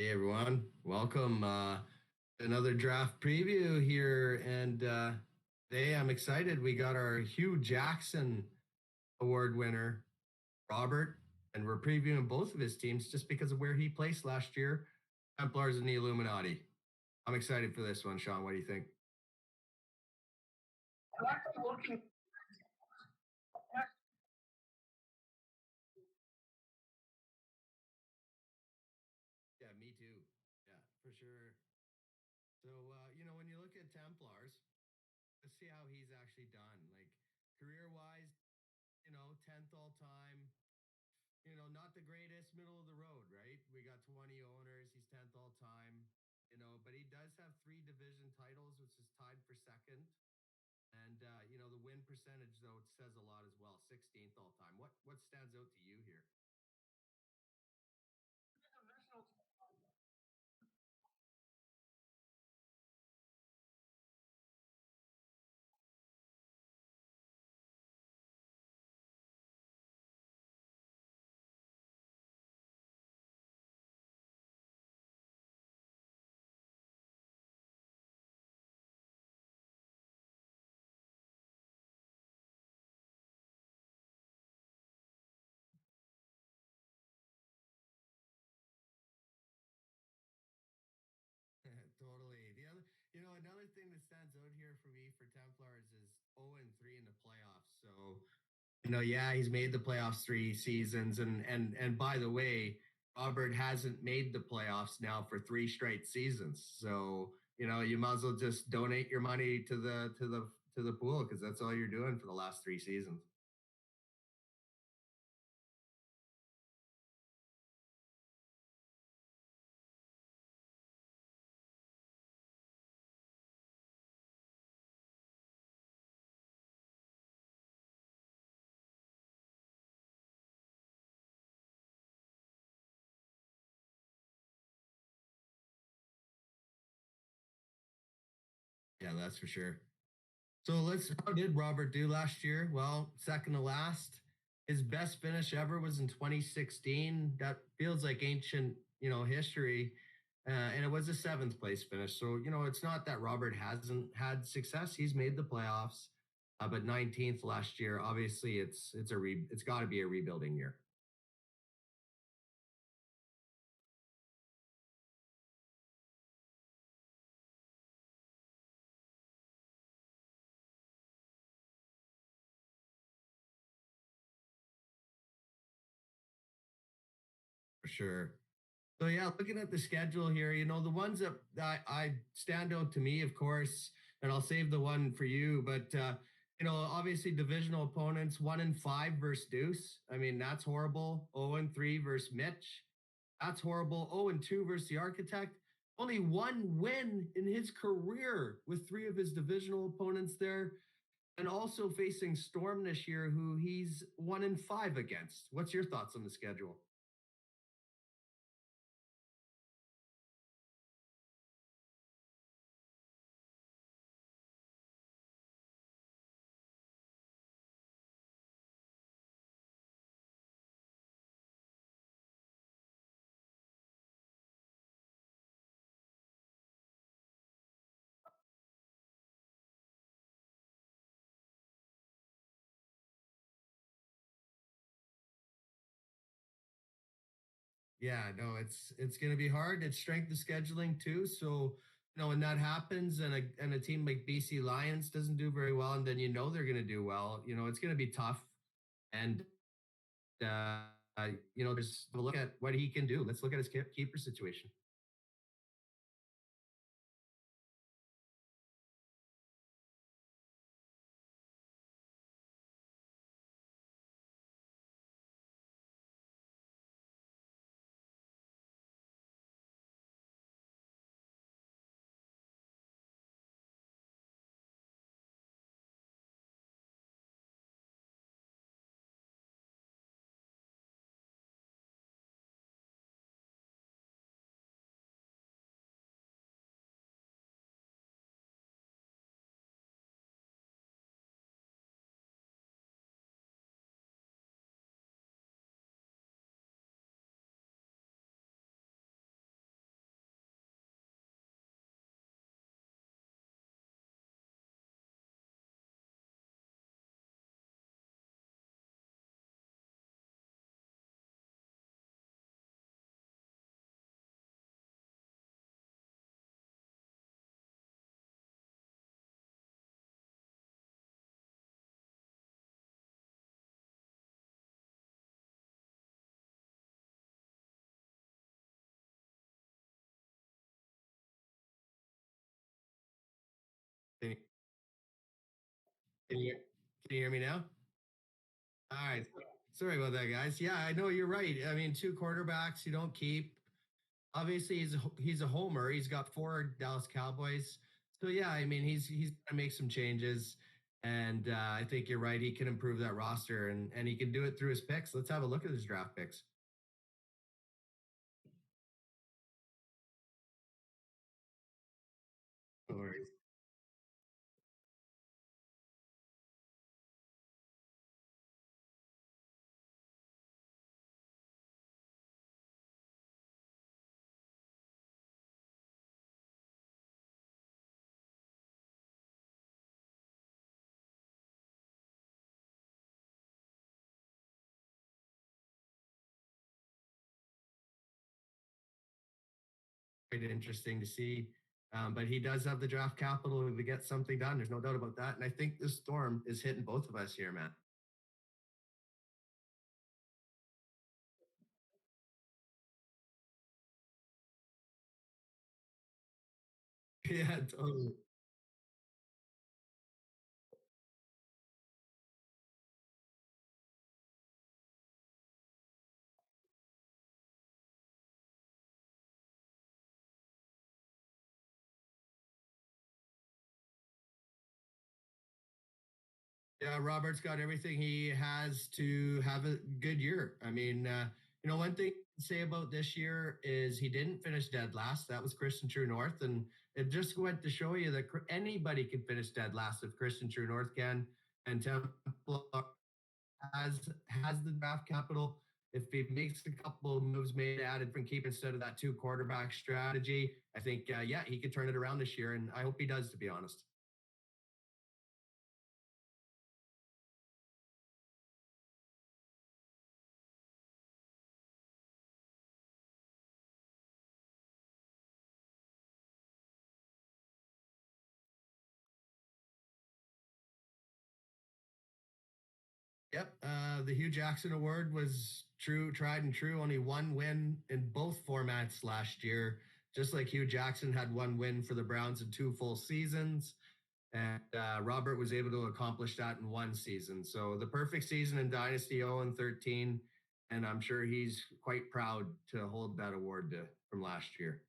Hey everyone, welcome. Another draft preview here, and today I'm excited. We got our Hugh Jackson Award winner, Robert, and we're previewing both of his teams just because of where he placed last year, Templars and the Illuminati. I'm excited for this one, Sean. What do you think? Yeah, me too. Yeah, for sure. So, when you look at Templars, let's see how he's actually done. Like career wise, 10th all time, not the greatest, middle of the road, right? We got 20 owners. He's 10th all time, but he does have three division titles, which is tied for second. And, the win percentage, though, it says a lot as well. 16th all time. What stands out to you here? Totally. Another thing that stands out here for me for Templars is 0 and 3 in the playoffs. So, yeah, he's made the playoffs 3 seasons, and by the way, Robert hasn't made the playoffs now for 3 straight seasons. So, you might as well just donate your money to the pool because that's all you're doing for the last 3 seasons. Yeah, that's for sure. So how did Robert do last year? Well, second to last. His best finish ever was in 2016. That feels like ancient, history. And it was a seventh place finish. So, it's not that Robert hasn't had success. He's made the playoffs, but 19th last year. Obviously, it's got to be a rebuilding year. For sure. So yeah, looking at the schedule here, the ones that I stand out to me, of course, and I'll save the one for you, but obviously divisional opponents, 1 and 5 versus Deuce. I mean, that's horrible. 0 and 3 versus Mitch. That's horrible. 0 and 2 versus the Architect. Only one win in his career with three of his divisional opponents there. And also facing Storm this year, who he's 1 and 5 against. What's your thoughts on the schedule? Yeah, no, it's going to be hard. It's strength of scheduling too. So, when that happens and a team like BC Lions doesn't do very well, and then they're going to do well, it's going to be tough. And just look at what he can do. Let's look at his keeper situation. Can you, can you hear me now? All right. Sorry about that, guys. Yeah, I know you're right. I mean, two quarterbacks you don't keep. Obviously, he's a homer. He's got four Dallas Cowboys. So yeah, I mean, he's gonna make some changes, and I think you're right. He can improve that roster, and he can do it through his picks. Let's have a look at his draft picks. No worries. Quite interesting to see. But he does have the draft capital to get something done. There's no doubt about that. And I think this storm is hitting both of us here, man. Yeah, totally. Yeah, Robert's got everything he has to have a good year. I mean, one thing to say about this year is he didn't finish dead last. That was Christian True North, and it just went to show you that anybody can finish dead last if Christian True North can. And Temple has the draft capital. If he makes a couple of moves made at a different keep instead of that two quarterback strategy, I think yeah, he could turn it around this year, and I hope he does. To be honest. Yep. The Hugh Jackson Award was true, tried and true. Only one win in both formats last year. Just like Hugh Jackson had one win for the Browns in two full seasons. And Robert was able to accomplish that in one season. So the perfect season in Dynasty 0 and 13. And I'm sure he's quite proud to hold that award from last year.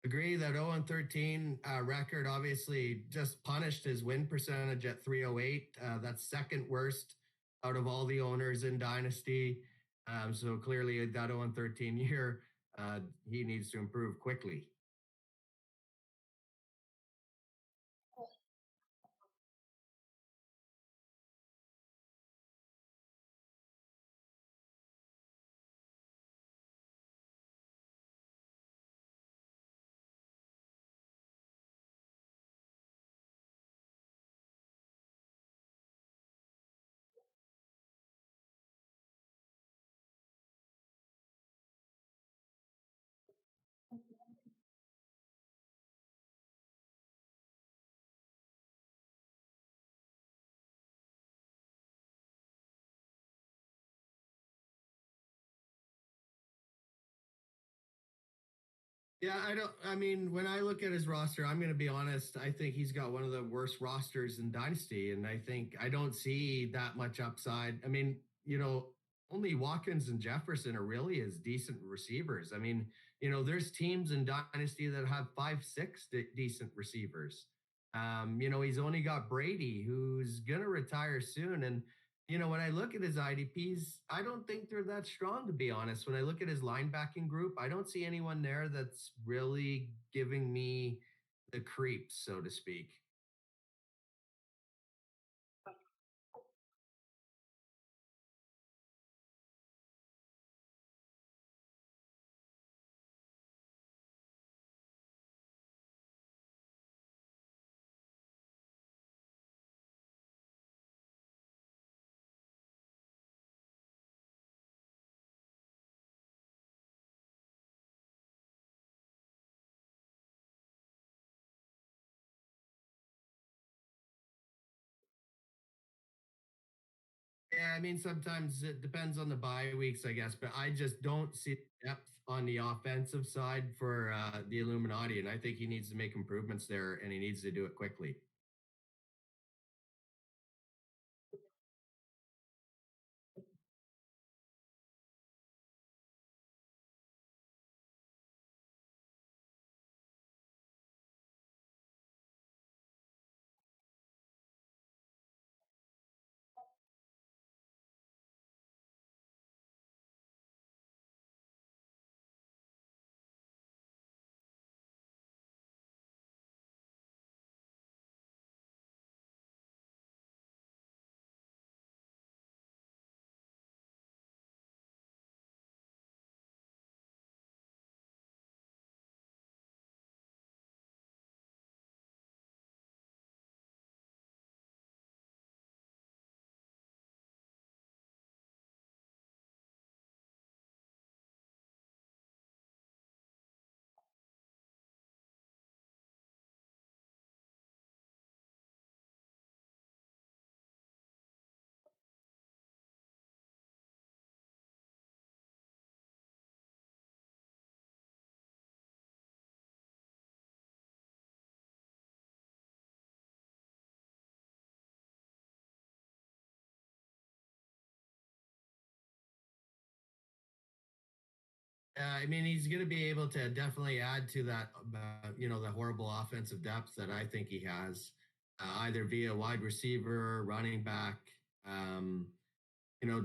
Agree that 0 and 13 record obviously just punished his win percentage at 308. That's second worst out of all the owners in Dynasty. So clearly, that 0 and 13 year, he needs to improve quickly. Yeah, I don't. I mean, when I look at his roster, I'm going to be honest. I think he's got one of the worst rosters in Dynasty, and I don't see that much upside. I mean, only Watkins and Jefferson are really as decent receivers. I mean, there's teams in Dynasty that have five, six decent receivers. He's only got Brady, who's going to retire soon, and when I look at his IDPs, I don't think they're that strong, to be honest. When I look at his linebacking group, I don't see anyone there that's really giving me the creeps, so to speak. I mean, sometimes it depends on the bye weeks, I guess, but I just don't see depth on the offensive side for the Illuminati, and I think he needs to make improvements there, and he needs to do it quickly. I mean, he's going to be able to definitely add to that, the horrible offensive depth that I think he has, either via wide receiver, running back. Um,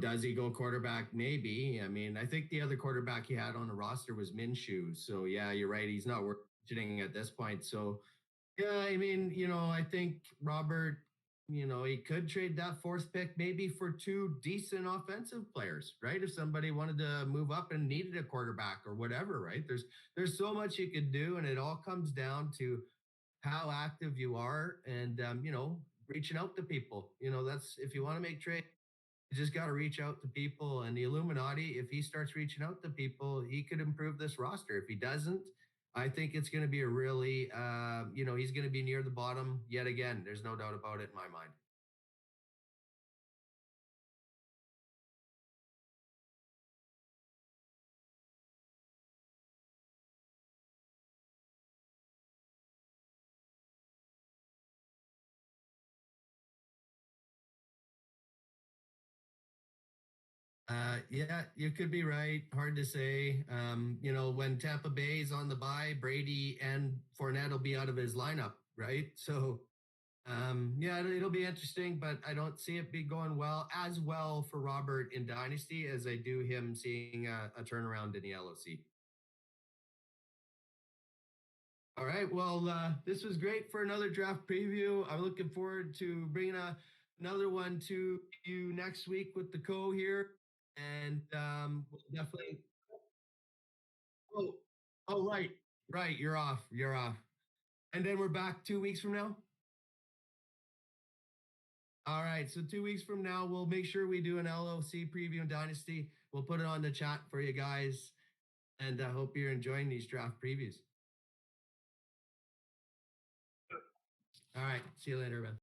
does he go quarterback? Maybe. I mean, I think the other quarterback he had on the roster was Minshew. So yeah, you're right. He's not worth mentioning at this point. So yeah, I mean, I think Robert, he could trade that fourth pick maybe for two decent offensive players, right? If somebody wanted to move up and needed a quarterback or whatever, right? There's so much you could do, and it all comes down to how active you are and reaching out to people. That's if you want to make trade, you just got to reach out to people. And the Illuminati, if he starts reaching out to people, he could improve this roster. If he doesn't, I think it's going to be a really, he's going to be near the bottom yet again. There's no doubt about it in my mind. Yeah, you could be right. Hard to say. When Tampa Bay's on the bye, Brady and Fournette will be out of his lineup, right? So, yeah, it'll be interesting, but I don't see it be going well for Robert in Dynasty as I do him seeing a turnaround in the LOC. All right. Well, this was great for another draft preview. I'm looking forward to bringing another one to you next week with the co here. And we'll definitely. Oh, oh, right. Right. You're off. You're off. And then we're back 2 weeks from now. All right. So 2 weeks from now, we'll make sure we do an LOC preview and Dynasty. We'll put it on the chat for you guys. And I hope you're enjoying these draft previews. All right. See you later, man.